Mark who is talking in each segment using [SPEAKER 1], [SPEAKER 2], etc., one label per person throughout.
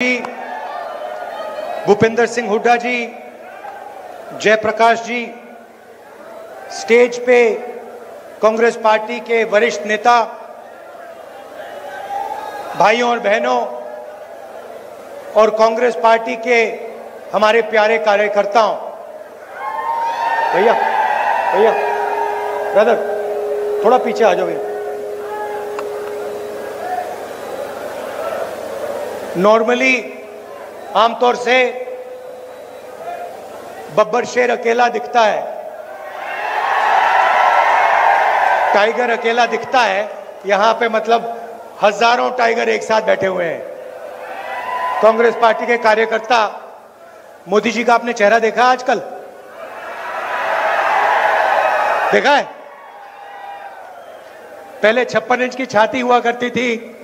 [SPEAKER 1] जी, भूपेंद्र सिंह हुड्डा जी, जयप्रकाश जी, stage पे Congress party के वरिष्ठ नेता, भाइयों और बहनों और कांग्रेस पार्टी के हमारे प्यारे कार्यकर्ताओं, भैया भैया ब्रदर थोड़ा पीछे आ जाओ भैया। नॉर्मली आमतौर से बब्बर शेर अकेला दिखता है, टाइगर अकेला दिखता है, यहां पे मतलब हजारों टाइगर एक साथ बैठे हुए हैं। कांग्रेस पार्टी के कार्यकर्ता, मोदी जी का आपने चेहरा देखा आजकल? देखा है? पहले 56 इंच की छाती हुआ करती थी,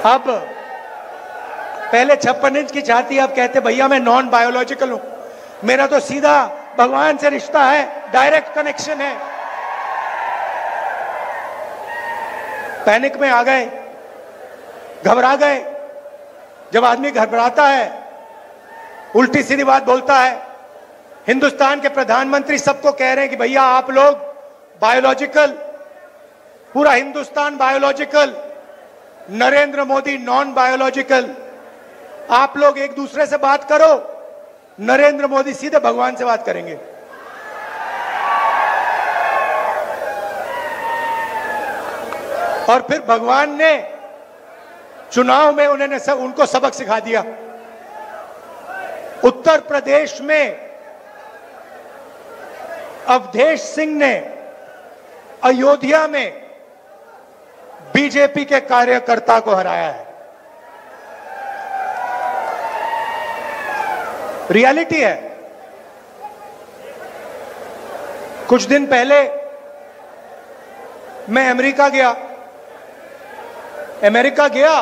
[SPEAKER 1] अब पहले 56 इंच की छाती, अब कहते भैया मैं नॉन बायोलॉजिकल हूं, मेरा तो सीधा भगवान से रिश्ता है, डायरेक्ट कनेक्शन है। पैनिक में आ गए, घबरा गए। जब आदमी घबराता है, उल्टी सीधी बात बोलता है। हिंदुस्तान के प्रधानमंत्री सबको कह रहे हैं कि भैया आप लोग बायोलॉजिकल, पूरा Hindustan biological, Narendra Modi non biological. आप लोग एक दूसरे से बात करो, नरेंद्र मोदी सीधे भगवान से बात करेंगे। और फिर भगवान ने चुनाव में उनको सबक सिखा दिया। उत्तर प्रदेश में अवधेश सिंह ने अयोध्या में बीजेपी के कार्यकर्ता को हराया है। रियलिटी है। कुछ दिन पहले मैं अमेरिका गया,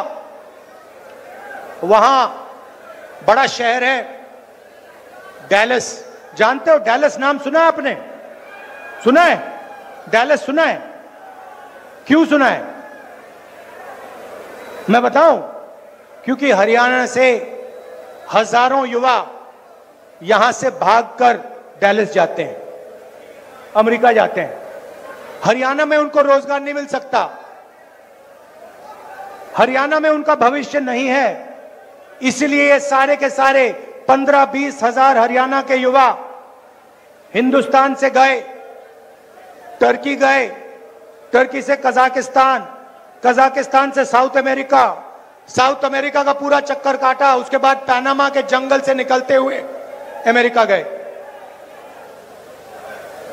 [SPEAKER 1] वहां बड़ा शहर है डैलस। जानते हो डैलस? नाम सुना है आपने? सुना है? डैलस सुना है? क्यों सुना है? मैं बताऊं, क्योंकि हरियाणा से हजारों युवा यहां से भागकर डैलस जाते हैं, अमेरिका जाते हैं। हरियाणा में उनको रोजगार नहीं मिल सकता, हरियाणा में उनका भविष्य नहीं है। इसलिए ये सारे के सारे 15-20 हजार हरियाणा के युवा हिंदुस्तान से गए, टर्की गए, टर्की से कजाकिस्तान, कजाकिस्तान से साउथ अमेरिका, साउथ अमेरिका का पूरा चक्कर काटा, उसके बाद पनामा के जंगल से निकलते हुए अमेरिका गए।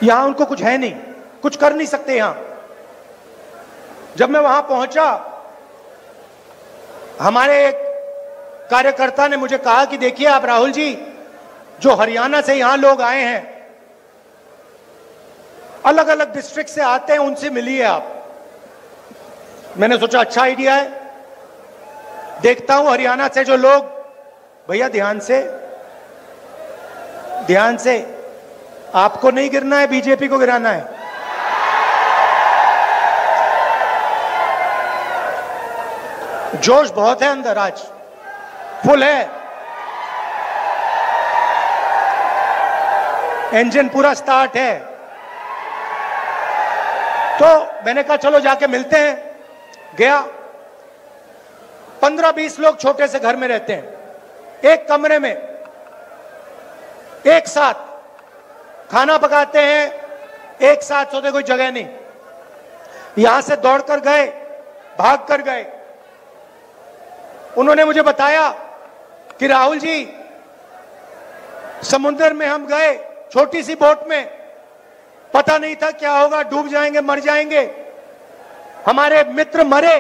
[SPEAKER 1] यहां उनको कुछ है नहीं, कुछ कर नहीं सकते यहां। जब मैं वहां पहुंचा, हमारे एक कार्यकर्ता ने मुझे कहा कि देखिए आप राहुल जी, जो हरियाणा से यहां लोग आए हैं, अलग अलग डिस्ट्रिक्ट से आते हैं, उनसे मिलिए आप। मैंने सोचा अच्छा आइडिया है, देखता हूं हरियाणा से जो लोग, भैया ध्यान से, ध्यान से, आपको नहीं गिरना है, बीजेपी को गिराना है। जोश बहुत है अंदर, आज फुल है, इंजन पूरा स्टार्ट है। तो मैंने कहा चलो जाके मिलते हैं। गया, 15-20 लोग छोटे से घर में रहते हैं, एक कमरे में एक साथ खाना पकाते हैं, एक साथ सोते, कोई जगह नहीं। यहां से दौड़कर गए, भाग कर गए। उन्होंने मुझे बताया कि राहुल जी, समुद्र में हम गए छोटी सी बोट में, पता नहीं था क्या होगा, डूब जाएंगे, मर जाएंगे। हमारे मित्र मरे।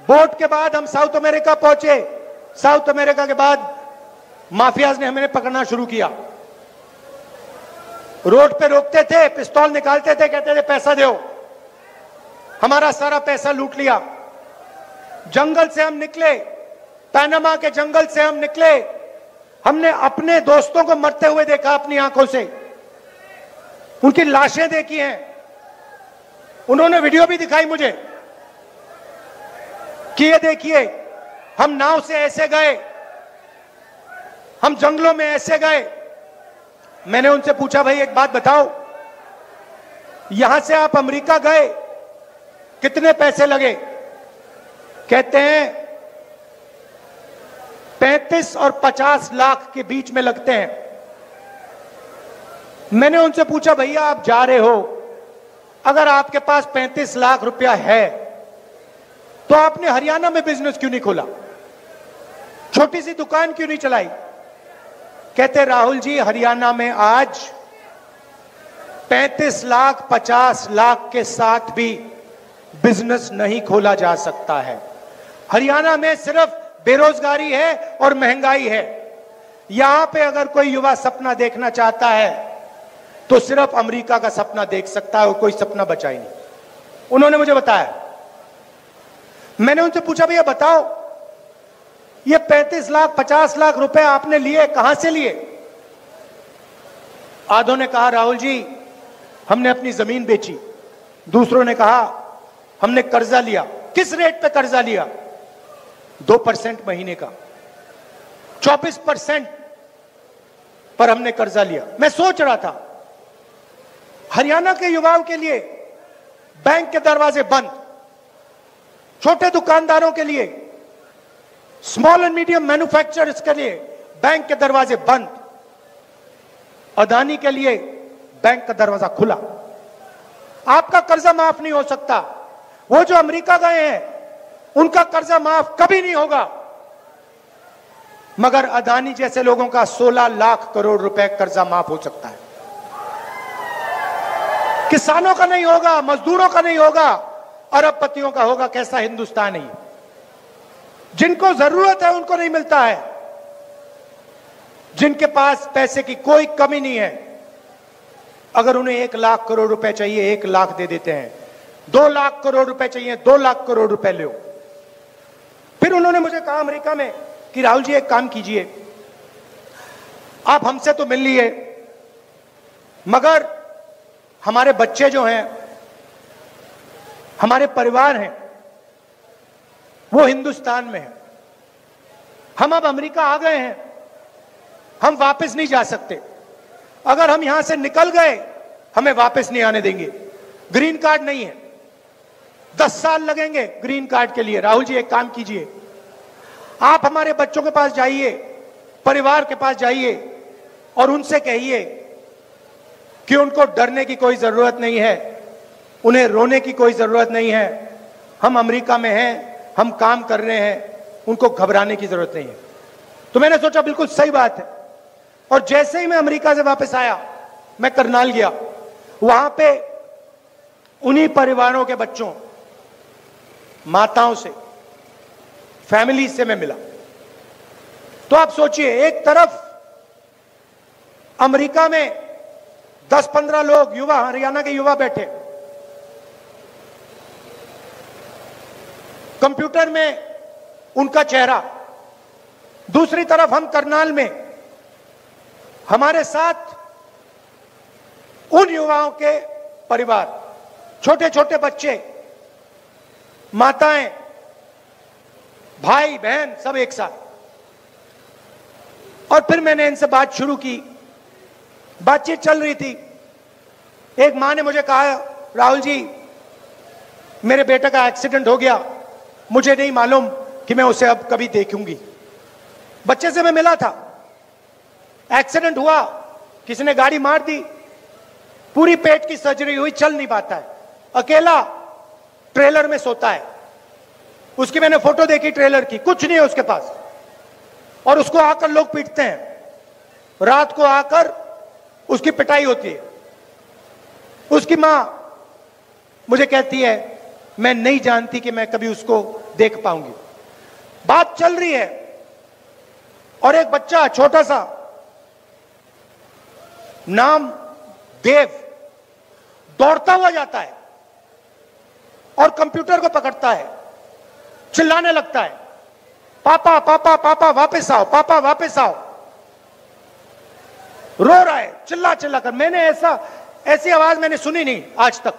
[SPEAKER 1] बोट के बाद हम साउथ अमेरिका पहुंचे। साउथ अमेरिका के बाद माफियाज ने हमें पकड़ना शुरू किया। रोड पे रोकते थे, पिस्तौल निकालते थे, कहते थे पैसा दो। हमारा सारा पैसा लूट लिया। जंगल से हम निकले, पनामा के जंगल से हम निकले। हमने अपने दोस्तों को मरते हुए देखा अपनी आंखों से, उनकी लाशें देखी हैं। उन्होंने वीडियो भी दिखाई मुझे कि ये देखिए, हम नाव से ऐसे गए, हम जंगलों में ऐसे गए। मैंने उनसे पूछा, भाई एक बात बताओ, यहां से आप अमेरिका गए, कितने पैसे लगे? कहते हैं 35 और 50 लाख के बीच में लगते हैं। मैंने उनसे पूछा, भैया आप जा रहे हो, अगर आपके पास 35 लाख रुपया है तो आपने हरियाणा में बिजनेस क्यों नहीं खोला, छोटी सी दुकान क्यों नहीं चलाई? कहते राहुल जी, हरियाणा में आज 35 लाख 50 लाख के साथ भी बिजनेस नहीं खोला जा सकता है। हरियाणा में सिर्फ बेरोजगारी है और महंगाई है। यहां पे अगर कोई युवा सपना देखना चाहता है तो सिर्फ अमेरिका का सपना देख सकता है और कोई सपना बचा ही नहीं। उन्होंने मुझे बताया। मैंने उनसे पूछा, भैया बताओ, ये 35 लाख 50 लाख रुपए आपने लिए, कहां से लिए? आधों ने कहा, राहुल जी हमने अपनी जमीन बेची। दूसरों ने कहा हमने कर्जा लिया। किस रेट पे कर्जा लिया? 2% महीने का, 24% पर हमने कर्जा लिया। मैं सोच रहा था, हरियाणा के युवाओं के लिए बैंक के दरवाजे बंद, छोटे दुकानदारों के लिए, स्मॉल एंड मीडियम मैन्युफैक्चरर्स के लिए बैंक के दरवाजे बंद, अदानी के लिए बैंक का दरवाजा खुला। आपका कर्जा माफ नहीं हो सकता। वो जो अमेरिका गए हैं उनका कर्जा माफ कभी नहीं होगा, मगर अदानी जैसे लोगों का 16 लाख करोड़ रुपए कर्जा माफ हो सकता है। किसानों का नहीं होगा, मजदूरों का नहीं होगा, अरबपतियों का होगा। कैसा हिंदुस्तान है? जिनको जरूरत है उनको नहीं मिलता है, जिनके पास पैसे की कोई कमी नहीं है, अगर उन्हें 1 लाख करोड़ रुपए चाहिए 1 लाख दे देते हैं, 2 लाख करोड़ रुपए चाहिए 2 लाख करोड़ रुपए लो। फिर उन्होंने मुझे कहा अमेरिका में कि राहुल जी एक काम कीजिए, आप हमसे तो मिल लिए, मगर हमारे बच्चे जो हैं, हमारे परिवार हैं, वो हिंदुस्तान में हैं। हम अब अमेरिका आ गए हैं, हम वापस नहीं जा सकते। अगर हम यहां से निकल गए हमें वापस नहीं आने देंगे। ग्रीन कार्ड नहीं है, 10 साल लगेंगे ग्रीन कार्ड के लिए। राहुल जी एक काम कीजिए, आप हमारे बच्चों के पास जाइए, परिवार के पास जाइए और उनसे कहिए कि उनको डरने की कोई जरूरत नहीं है, उन्हें रोने की कोई जरूरत नहीं है। हम अमेरिका में हैं, हम काम कर रहे हैं, उनको घबराने की जरूरत नहीं है। तो मैंने सोचा बिल्कुल सही बात है। और जैसे ही मैं अमेरिका से वापस आया, मैं करनाल गया, वहां पे उन्हीं परिवारों के बच्चों, माताओं से, फैमिली से मैं मिला। तो आप सोचिए, एक तरफ अमेरिका में 10-15 लोग युवा, हरियाणा के युवा बैठे, कंप्यूटर में उनका चेहरा, दूसरी तरफ हम करनाल में, हमारे साथ उन युवाओं के परिवार, छोटे छोटे बच्चे, माताएं, भाई बहन, सब एक साथ। और फिर मैंने इनसे बात शुरू की, बातचीत चल रही थी। एक मां ने मुझे कहा, राहुल जी मेरे बेटे का एक्सीडेंट हो गया, मुझे नहीं मालूम कि मैं उसे अब कभी देखूंगी। बच्चे से मैं मिला था, एक्सीडेंट हुआ, किसी ने गाड़ी मार दी, पूरी पेट की सर्जरी हुई, चल नहीं पाता है, अकेला ट्रेलर में सोता है। उसकी मैंने फोटो देखी ट्रेलर की, कुछ नहीं है उसके पास, और उसको आकर लोग पीटते हैं। रात को आकर उसकी पिटाई होती है। उसकी मां मुझे कहती है, मैं नहीं जानती कि मैं कभी उसको देख पाऊंगी। बात चल रही है और एक बच्चा छोटा सा, नाम देव, दौड़ता हुआ जाता है और कंप्यूटर को पकड़ता है, चिल्लाने लगता है, पापा पापा पापा वापस आओ, पापा वापस आओ। रो रहा है चिल्ला चिल्ला कर। मैंने ऐसी आवाज मैंने सुनी नहीं आज तक।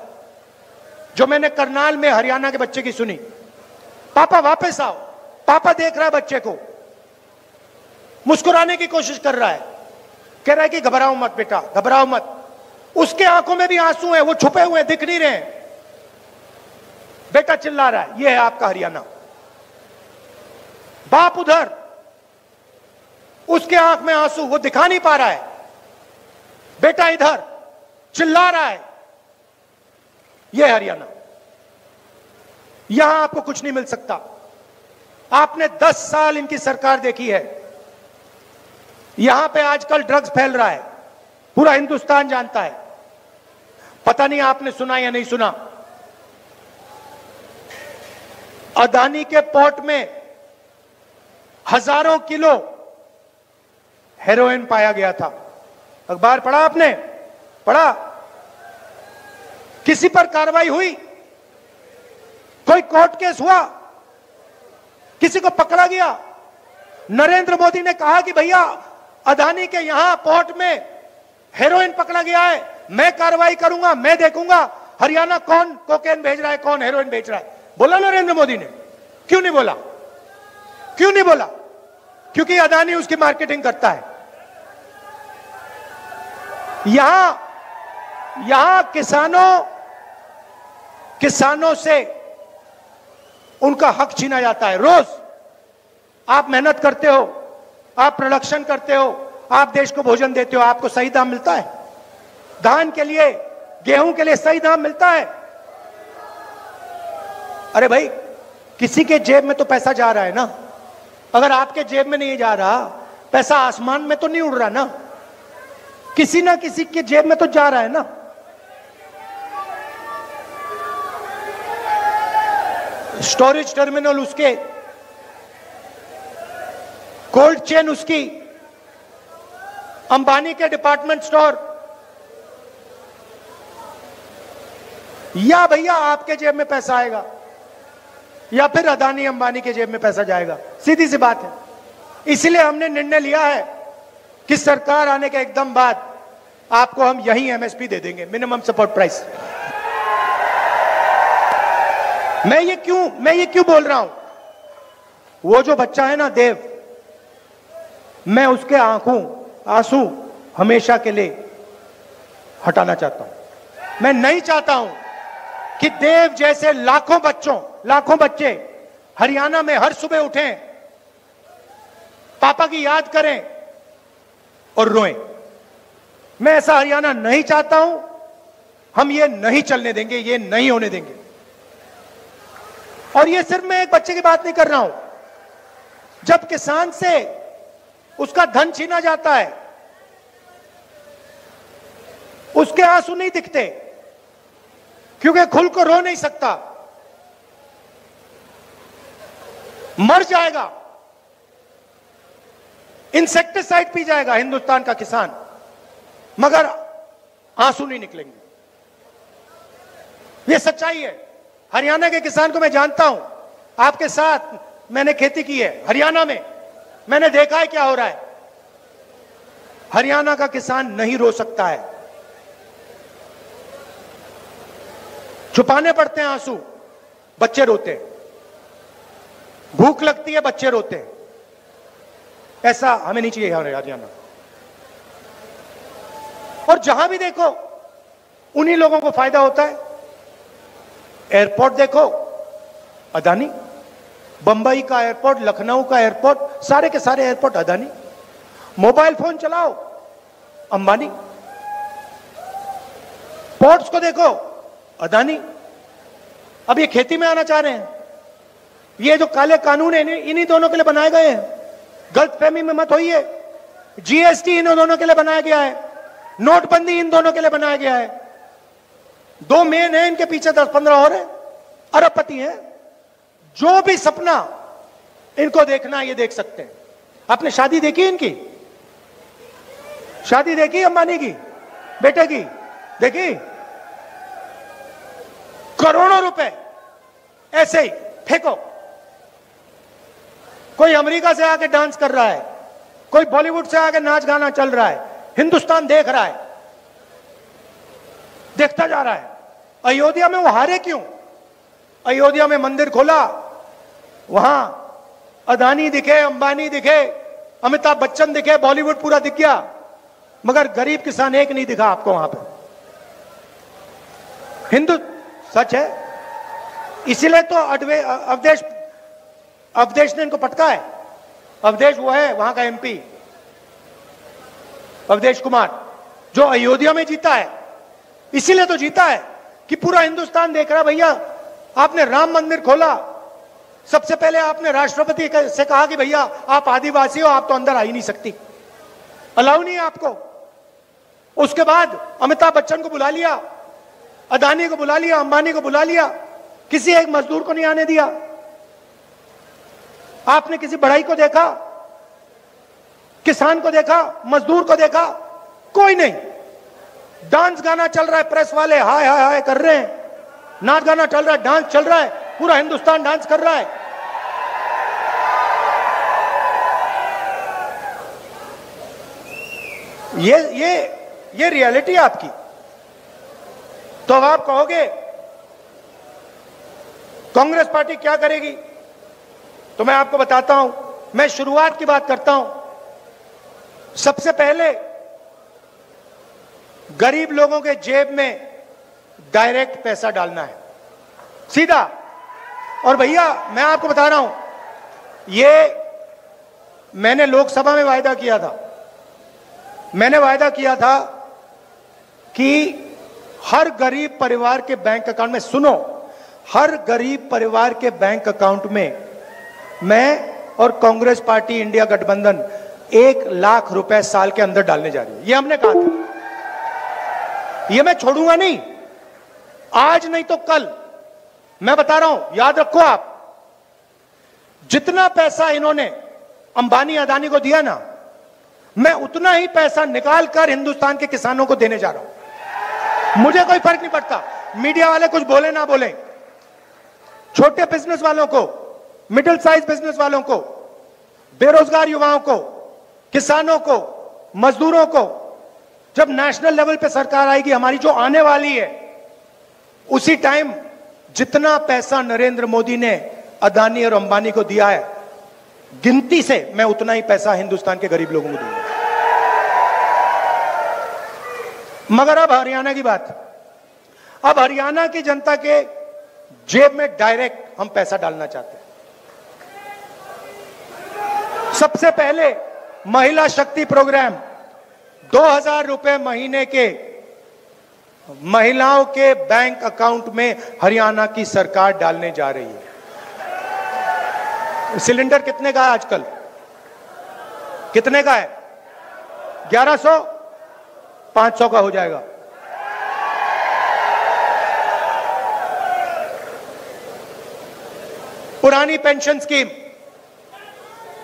[SPEAKER 1] जो मैंने करनाल में हरियाणा के बच्चे की सुनी, पापा वापस आओ, पापा देख रहा है बच्चे को, मुस्कुराने की कोशिश कर रहा है, कह रहा है कि घबराओ मत बेटा, घबराओ मत। उसके आंखों में भी आंसू हैं, वो छुपे हुए दिख नहीं रहे, बेटा चिल्ला रहा है। यह है आपका हरियाणा। बाप उधर, उसके आंख में आंसू, वो दिखा नहीं पा रहा है, बेटा इधर चिल्ला रहा है। यह हरियाणा। यहां आपको कुछ नहीं मिल सकता। आपने 10 साल इनकी सरकार देखी है। यहां पे आजकल ड्रग्स फैल रहा है, पूरा हिंदुस्तान जानता है। पता नहीं आपने सुना या नहीं सुना, अदानी के पोर्ट में हजारों किलो हेरोइन पाया गया था। अखबार पढ़ा आपने? पढ़ा? किसी पर कार्रवाई हुई? कोई कोर्ट केस हुआ? किसी को पकड़ा गया? नरेंद्र मोदी ने कहा कि भैया अदानी के यहां पोर्ट में हेरोइन पकड़ा गया है, मैं कार्रवाई करूंगा, मैं देखूंगा हरियाणा कौन कोकेन भेज रहा है, कौन हेरोइन भेज रहा है। बोला नरेंद्र मोदी ने? क्यों नहीं बोला? क्यों नहीं बोला? क्योंकि अदानी उसकी मार्केटिंग करता है। यहां किसानों से उनका हक छीना जाता है। रोज आप मेहनत करते हो, आप प्रोडक्शन करते हो, आप देश को भोजन देते हो, आपको सही दाम मिलता है? धान के लिए, गेहूं के लिए सही दाम मिलता है? अरे भाई, किसी के जेब में तो पैसा जा रहा है ना। अगर आपके जेब में नहीं जा रहा, पैसा आसमान में तो नहीं उड़ रहा ना, किसी ना किसी के जेब में तो जा रहा है ना। स्टोरेज टर्मिनल उसके, कोल्ड चेन उसकी, अंबानी के डिपार्टमेंट स्टोर, या भैया आपके जेब में पैसा आएगा या फिर अदानी अंबानी के जेब में पैसा जाएगा। सीधी सी बात है। इसलिए हमने निर्णय लिया है कि सरकार आने के एकदम बाद आपको हम यही एमएसपी दे देंगे, मिनिमम सपोर्ट प्राइस। मैं ये क्यों बोल रहा हूं? वो जो बच्चा है ना देव, मैं उसके आंसू हमेशा के लिए हटाना चाहता हूं। मैं नहीं चाहता हूं कि देव जैसे लाखों बच्चे हरियाणा में हर सुबह उठें, पापा की याद करें और रोएं। मैं ऐसा हरियाणा नहीं चाहता हूं। हम ये नहीं चलने देंगे, ये नहीं होने देंगे। और ये सिर्फ मैं एक बच्चे की बात नहीं कर रहा हूं। जब किसान से उसका धन छीना जाता है, उसके आंसू नहीं दिखते, क्योंकि खुल को रो नहीं सकता, मर जाएगा, इंसेक्टिसाइड पी जाएगा हिंदुस्तान का किसान, मगर आंसू नहीं निकलेंगे। यह सच्चाई है। हरियाणा के किसान को मैं जानता हूं, आपके साथ मैंने खेती की है हरियाणा में, मैंने देखा है क्या हो रहा है। हरियाणा का किसान नहीं रो सकता है, छुपाने पड़ते हैं आंसू, बच्चे रोते हैं, भूख लगती है बच्चे रोते हैं। ऐसा हमें नहीं चाहिए हरियाणा। और जहां भी देखो उन्हीं लोगों को फायदा होता है। एयरपोर्ट देखो अदानी, बंबई का एयरपोर्ट, लखनऊ का एयरपोर्ट, सारे के सारे एयरपोर्ट अदानी। मोबाइल फोन चलाओ अंबानी। पोर्ट्स को देखो अदानी। अब ये खेती में आना चाह रहे हैं। ये जो काले कानून है इन्हीं दोनों के लिए बनाए गए हैं। गलतफहमी में मत होइए। जीएसटी इन दोनों के लिए बनाया गया है, नोटबंदी इन दोनों के लिए बनाया गया है। दो मेन है, इनके पीछे 10-15 और है, अरबपति हैं। जो भी सपना इनको देखना ये देख सकते हैं। आपने शादी देखी इनकी? शादी देखी अंबानी की बेटे की? देखी? करोड़ों रुपए ऐसे ही फेंको। कोई अमेरिका से आके डांस कर रहा है, कोई बॉलीवुड से आके नाच गाना चल रहा है, हिंदुस्तान देख रहा है, देखता जा रहा है। अयोध्या में वो हारे क्यों? अयोध्या में मंदिर खोला, वहां अदानी दिखे, अंबानी दिखे, अमिताभ बच्चन दिखे, बॉलीवुड पूरा दिख गया, मगर गरीब किसान एक नहीं दिखा आपको वहां पे। हिंदू सच है, इसीलिए तो अवधेश ने इनको पटका है। अवधेश वो है वहां का एमपी, अवधेश कुमार, जो अयोध्या में जीता है। इसीलिए तो जीता है कि पूरा हिंदुस्तान देख रहा, भैया आपने राम मंदिर खोला, सबसे पहले आपने राष्ट्रपति से कहा कि भैया आप आदिवासी हो, आप तो अंदर आ ही नहीं सकती, अलाउ नहीं है आपको। उसके बाद अमिताभ बच्चन को बुला लिया, अदानी को बुला लिया, अंबानी को बुला लिया, किसी एक मजदूर को नहीं आने दिया। आपने किसी बढ़ई को देखा, किसान को देखा, मजदूर को देखा? कोई नहीं। डांस गाना चल रहा है, प्रेस वाले हाय हाय हाय कर रहे हैं, नाच गाना चल रहा है, डांस चल रहा है, पूरा हिंदुस्तान डांस कर रहा है। ये रियलिटी है आपकी। तो अब आप कहोगे कांग्रेस पार्टी क्या करेगी? तो मैं आपको बताता हूं, मैं शुरुआत की बात करता हूं। सबसे पहले गरीब लोगों के जेब में डायरेक्ट पैसा डालना है, सीधा। और भैया मैं आपको बता रहा हूं, ये मैंने लोकसभा में वायदा किया था। मैंने वायदा किया था कि हर गरीब परिवार के बैंक अकाउंट में, सुनो, हर गरीब परिवार के बैंक अकाउंट में मैं और कांग्रेस पार्टी इंडिया गठबंधन 1 लाख रुपए साल के अंदर डालने जा रही है। ये हमने कहा था, ये मैं छोड़ूंगा नहीं, आज नहीं तो कल। मैं बता रहा हूं, याद रखो आप, जितना पैसा इन्होंने अंबानी अदानी को दिया ना, मैं उतना ही पैसा निकाल कर हिंदुस्तान के किसानों को देने जा रहा हूं। मुझे कोई फर्क नहीं पड़ता, मीडिया वाले कुछ बोले ना बोले, छोटे बिजनेस वालों को, मिडिल साइज बिजनेस वालों को, बेरोजगार युवाओं को, किसानों को, मजदूरों को, जब नेशनल लेवल पे सरकार आएगी हमारी जो आने वाली है, उसी टाइम जितना पैसा नरेंद्र मोदी ने अदानी और अंबानी को दिया है, गिनती से मैं उतना ही पैसा हिंदुस्तान के गरीब लोगों को दूंगा। मगर अब हरियाणा की बात, अब हरियाणा की जनता के जेब में डायरेक्ट हम पैसा डालना चाहते हैं। सबसे पहले महिला शक्ति प्रोग्राम, 2000 रुपए महीने के महिलाओं के बैंक अकाउंट में हरियाणा की सरकार डालने जा रही है। सिलेंडर कितने का है आजकल? कितने का है? 1100, 500 का हो जाएगा। पुरानी पेंशन स्कीम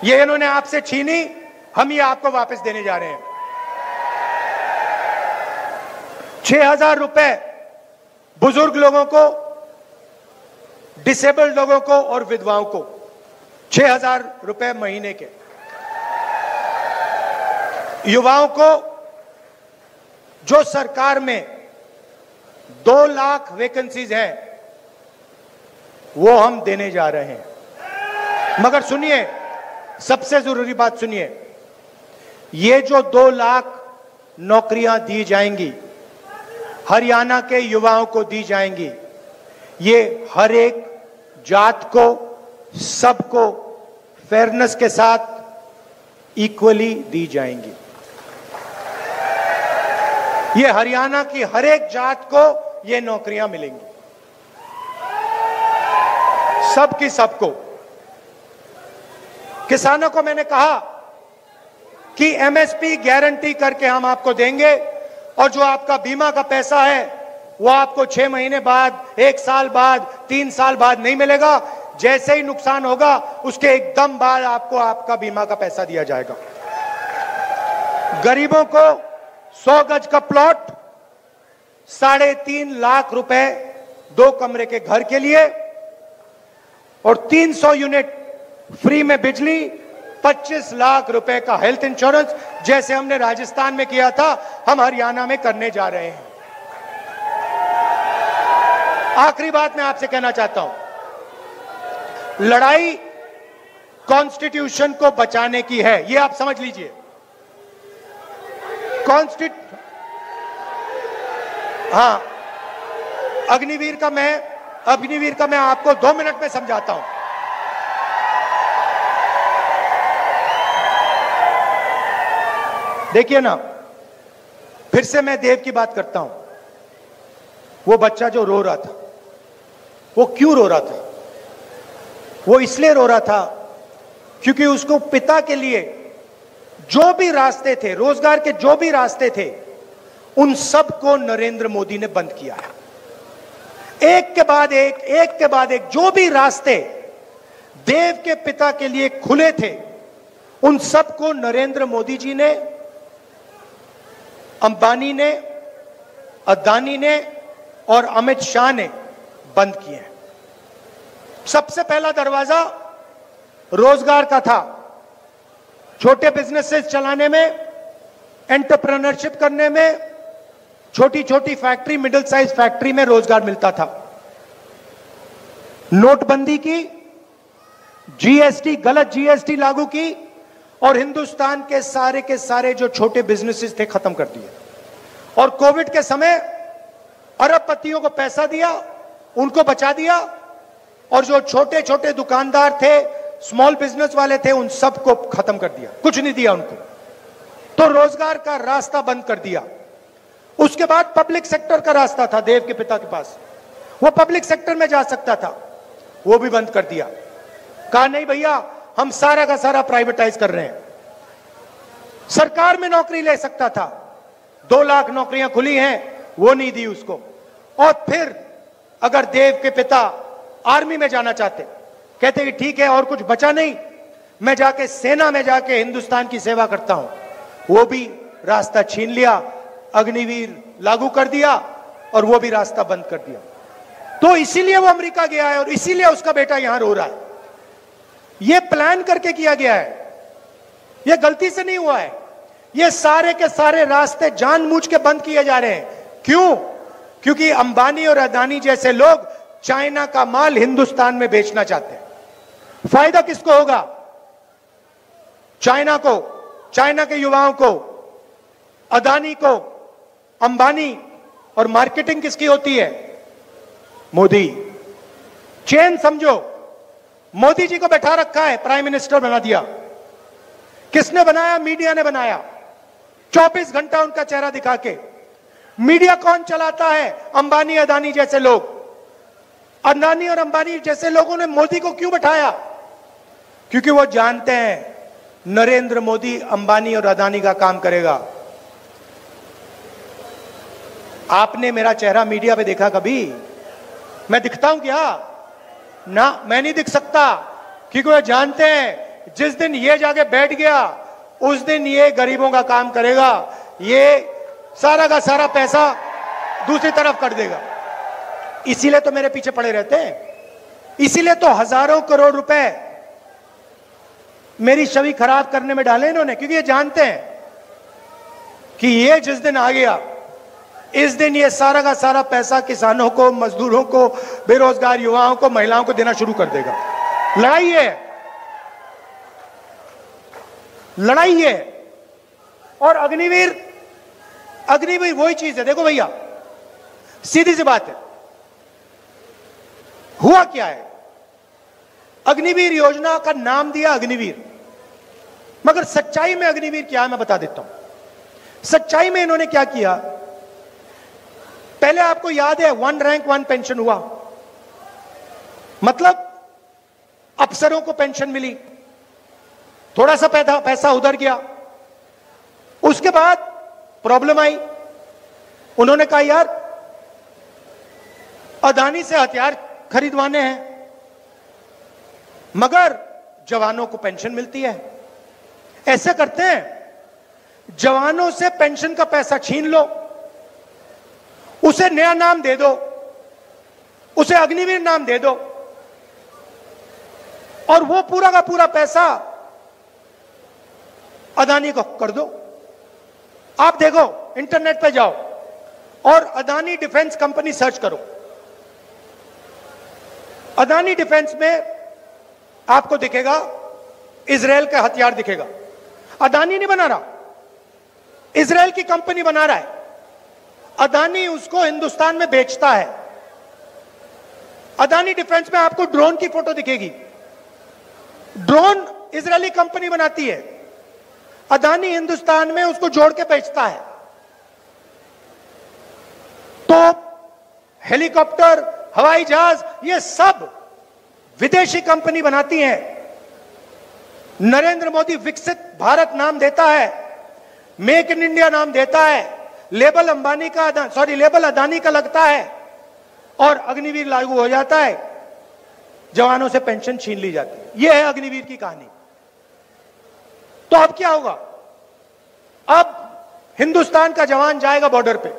[SPEAKER 1] ये इन्होंने आपसे छीनी, हम ये आपको वापस देने जा रहे हैं। 6000 रुपए बुजुर्ग लोगों को, डिसेबल्ड लोगों को और विधवाओं को 6000 रुपए महीने के। युवाओं को जो सरकार में 2 लाख वैकेंसीज हैं वो हम देने जा रहे हैं। मगर सुनिए, सबसे जरूरी बात सुनिए, ये जो 2 लाख नौकरियां दी जाएंगी, हरियाणा के युवाओं को दी जाएंगी, ये हर एक जात को, सबको फेयरनेस के साथ इक्वली दी जाएंगी। ये हरियाणा की हर एक जात को ये नौकरियां मिलेंगी, सबकी सबको। किसानों को मैंने कहा कि एमएसपी गारंटी करके हम आपको देंगे, और जो आपका बीमा का पैसा है वो आपको 6 महीने बाद, 1 साल बाद, 3 साल बाद नहीं मिलेगा। जैसे ही नुकसान होगा उसके एकदम बाद आपको आपका बीमा का पैसा दिया जाएगा। गरीबों को 100 गज का प्लॉट, 3.5 लाख रुपए 2 कमरे के घर के लिए, और 300 यूनिट फ्री में बिजली, 25 लाख रुपए का हेल्थ इंश्योरेंस, जैसे हमने राजस्थान में किया था, हम हरियाणा में करने जा रहे हैं। आखिरी बात मैं आपसे कहना चाहता हूं, लड़ाई कॉन्स्टिट्यूशन को बचाने की है, यह आप समझ लीजिए। हाँ, अग्निवीर का मैं आपको 2 मिनट में समझाता हूं। देखिए ना, फिर से मैं देव की बात करता हूं। वो बच्चा जो रो रहा था, वो क्यों रो रहा था? वो इसलिए रो रहा था क्योंकि उसको पिता के लिए जो भी रास्ते थे, रोजगार के जो भी रास्ते थे, उन सब को नरेंद्र मोदी ने बंद किया है। एक के बाद एक जो भी रास्ते देव के पिता के लिए खुले थे, उन सब को नरेंद्र मोदी जी ने, अंबानी ने, अदानी ने और अमित शाह ने बंद किए हैं। सबसे पहला दरवाजा रोजगार का था। छोटे बिजनेसेस चलाने में, एंटरप्रेन्योरशिप करने में, छोटी छोटी फैक्ट्री, मिडिल साइज फैक्ट्री में रोजगार मिलता था। नोटबंदी की, जीएसटी, गलत जीएसटी लागू की और हिंदुस्तान के सारे जो छोटे बिजनेसेस थे खत्म कर दिए। और कोविड के समय अरबपतियों को पैसा दिया, उनको बचा दिया, और जो छोटे छोटे दुकानदार थे, स्मॉल बिजनेस वाले थे, उन सबको खत्म कर दिया, कुछ नहीं दिया उनको। तो रोजगार का रास्ता बंद कर दिया। उसके बाद पब्लिक सेक्टर का रास्ता था देव के पिता के पास, वो पब्लिक सेक्टर में जा सकता था, वो भी बंद कर दिया। कहा नहीं भैया, हम सारा का सारा प्राइवेटाइज कर रहे हैं। सरकार में नौकरी ले सकता था, 2 लाख नौकरियां खुली हैं, वो नहीं दी उसको। और फिर अगर देव के पिता आर्मी में जाना चाहते, कहते कि ठीक है और कुछ बचा नहीं, मैं जाके सेना में जाके हिंदुस्तान की सेवा करता हूं, वो भी रास्ता छीन लिया, अग्निवीर लागू कर दिया और वो भी रास्ता बंद कर दिया। तो इसीलिए वो अमेरिका गया है और इसीलिए उसका बेटा यहां रो रहा है। ये प्लान करके किया गया है, ये गलती से नहीं हुआ है। ये सारे के सारे रास्ते जानबूझ के बंद किए जा रहे हैं। क्यों? क्योंकि अंबानी और अदानी जैसे लोग चाइना का माल हिंदुस्तान में बेचना चाहते हैं। फायदा किसको होगा? चाइना को, चाइना के युवाओं को, अदानी को, अंबानी। और मार्केटिंग किसकी होती है? मोदी। चेन समझो, मोदी जी को बैठा रखा है, प्राइम मिनिस्टर बना दिया। किसने बनाया? मीडिया ने बनाया। 24 घंटा उनका चेहरा दिखा के। मीडिया कौन चलाता है? अंबानी अदानी जैसे लोग। अदानी और अंबानी जैसे लोगों ने मोदी को क्यों बैठाया? क्योंकि वो जानते हैं नरेंद्र मोदी अंबानी और अदानी का काम करेगा। आपने मेरा चेहरा मीडिया पे देखा कभी? मैं दिखता हूं क्या? ना, मैं नहीं दिख सकता, क्योंकि वो जानते हैं जिस दिन ये जाके बैठ गया उस दिन ये गरीबों का काम करेगा, ये सारा का सारा पैसा दूसरी तरफ कर देगा। इसीलिए तो मेरे पीछे पड़े रहते हैं, इसीलिए तो हजारों करोड़ रुपए मेरी छवि खराब करने में डाले इन्होंने, क्योंकि ये जानते हैं कि ये जिस दिन आ गया, इस दिन ये सारा का सारा पैसा किसानों को, मजदूरों को, बेरोजगार युवाओं को, महिलाओं को देना शुरू कर देगा। लड़ाई है, लड़ाई है। और अग्निवीर वही चीज है। देखो भैया, सीधी सी बात है, हुआ क्या है? अग्निवीर योजना का नाम दिया अग्निवीर, मगर सच्चाई में अग्निवीर क्या है मैं बता देता हूं। सच्चाई में इन्होंने क्या किया? पहले आपको याद है 1 रैंक 1 पेंशन हुआ, मतलब अफसरों को पेंशन मिली, थोड़ा सा पैसा उधर गया। उसके बाद प्रॉब्लम आई, उन्होंने कहा यार अदानी से हथियार खरीदवाने हैं मगर जवानों को पेंशन मिलती है। ऐसे करते हैं, जवानों से पेंशन का पैसा छीन लो, उसे नया नाम दे दो, उसे अग्निवीर नाम दे दो, और वो पूरा का पूरा पैसा अदानी को कर दो। आप देखो, इंटरनेट पे जाओ और अदानी डिफेंस कंपनी सर्च करो, अदानी डिफेंस में आपको दिखेगा इजराइल का हथियार दिखेगा। अदानी नहीं बना रहा, इजराइल की कंपनी बना रहा है। अदानी उसको हिंदुस्तान में बेचता है। अदानी डिफेंस में आपको ड्रोन की फोटो दिखेगी। ड्रोन इजरायली कंपनी बनाती है, अदानी हिंदुस्तान में उसको जोड़ के बेचता है। तो हेलीकॉप्टर, हवाई जहाज, ये सब विदेशी कंपनी बनाती है। नरेंद्र मोदी विकसित भारत नाम देता है, मेक इन इंडिया नाम देता है, लेबल अदानी का लगता है और अग्निवीर लागू हो जाता है, जवानों से पेंशन छीन ली जाती है। यह है अग्निवीर की कहानी। तो अब क्या होगा? अब हिंदुस्तान का जवान जाएगा बॉर्डर पे,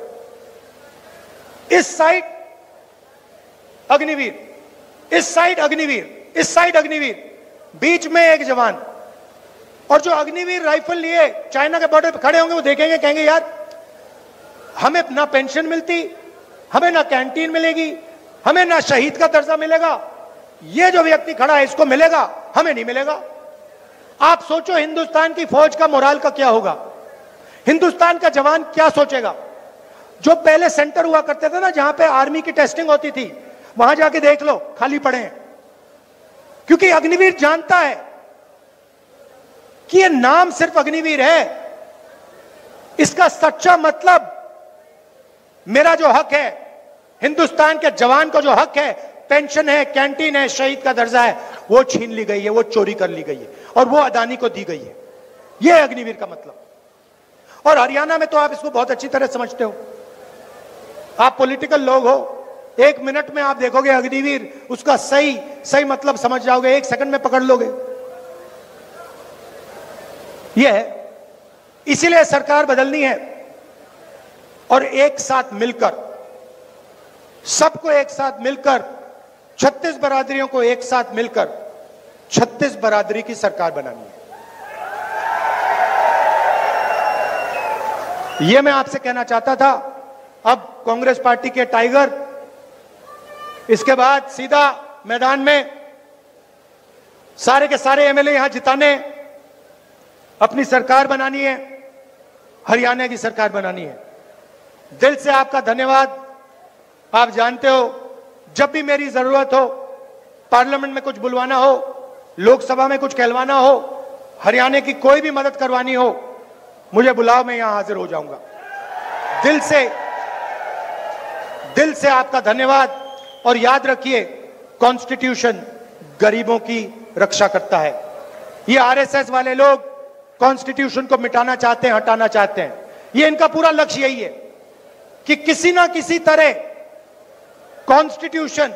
[SPEAKER 1] इस साइड अग्निवीर, इस साइड अग्निवीर, इस साइड अग्निवीर, बीच में एक जवान। और जो अग्निवीर राइफल लिए चाइना के बॉर्डर पे खड़े होंगे, वो देखेंगे, कहेंगे यार हमें ना पेंशन मिलती, हमें ना कैंटीन मिलेगी, हमें ना शहीद का दर्जा मिलेगा, ये जो व्यक्ति खड़ा है इसको मिलेगा, हमें नहीं मिलेगा। आप सोचो हिंदुस्तान की फौज का मोराल का क्या होगा, हिंदुस्तान का जवान क्या सोचेगा। जो पहले सेंटर हुआ करते थे ना, जहां पे आर्मी की टेस्टिंग होती थी, वहां जाके देख लो, खाली पड़े हैं। क्योंकि अग्निवीर जानता है कि ये नाम सिर्फ अग्निवीर है, इसका सच्चा मतलब मेरा जो हक है, हिंदुस्तान के जवान को जो हक है, पेंशन है, कैंटीन है, शहीद का दर्जा है, वो छीन ली गई है, वो चोरी कर ली गई है और वो अदानी को दी गई है। यह है अग्निवीर का मतलब। और हरियाणा में तो आप इसको बहुत अच्छी तरह समझते हो, आप पॉलिटिकल लोग हो, एक मिनट में आप देखोगे अग्निवीर, उसका सही मतलब समझ जाओगे, एक सेकंड में पकड़ लोगे। यह है, इसीलिए सरकार बदलनी है और एक साथ मिलकर, सबको एक साथ मिलकर, 36 बरादरियों को एक साथ मिलकर 36 बरादरी की सरकार बनानी है। यह मैं आपसे कहना चाहता था। अब कांग्रेस पार्टी के टाइगर इसके बाद सीधा मैदान में, सारे के सारे एमएलए यहां जिताने, अपनी सरकार बनानी है, हरियाणा की सरकार बनानी है। दिल से आपका धन्यवाद। आप जानते हो, जब भी मेरी जरूरत हो, पार्लियामेंट में कुछ बुलवाना हो, लोकसभा में कुछ कहलवाना हो, हरियाणा की कोई भी मदद करवानी हो, मुझे बुलाओ, मैं यहां हाजिर हो जाऊंगा। दिल से आपका धन्यवाद। और याद रखिए, कॉन्स्टिट्यूशन गरीबों की रक्षा करता है। ये आरएसएस वाले लोग कॉन्स्टिट्यूशन को मिटाना चाहते हैं, हटाना चाहते हैं। ये इनका पूरा लक्ष्य यही है कि किसी ना किसी तरह कॉन्स्टिट्यूशन,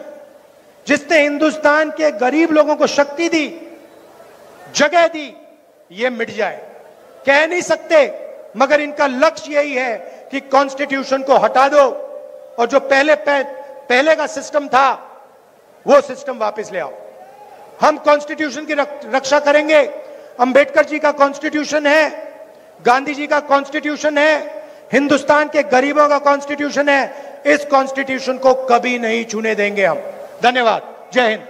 [SPEAKER 1] जिसने हिंदुस्तान के गरीब लोगों को शक्ति दी, जगह दी, ये मिट जाए। कह नहीं सकते, मगर इनका लक्ष्य यही है कि कॉन्स्टिट्यूशन को हटा दो और जो पहले का सिस्टम था, वो सिस्टम वापस ले आओ। हम कॉन्स्टिट्यूशन की रक्षा करेंगे। अंबेडकर जी का कॉन्स्टिट्यूशन है, गांधी जी का कॉन्स्टिट्यूशन है, हिंदुस्तान के गरीबों का कॉन्स्टिट्यूशन है। इस कॉन्स्टिट्यूशन को कभी नहीं छूने देंगे हम। धन्यवाद। जय हिंद।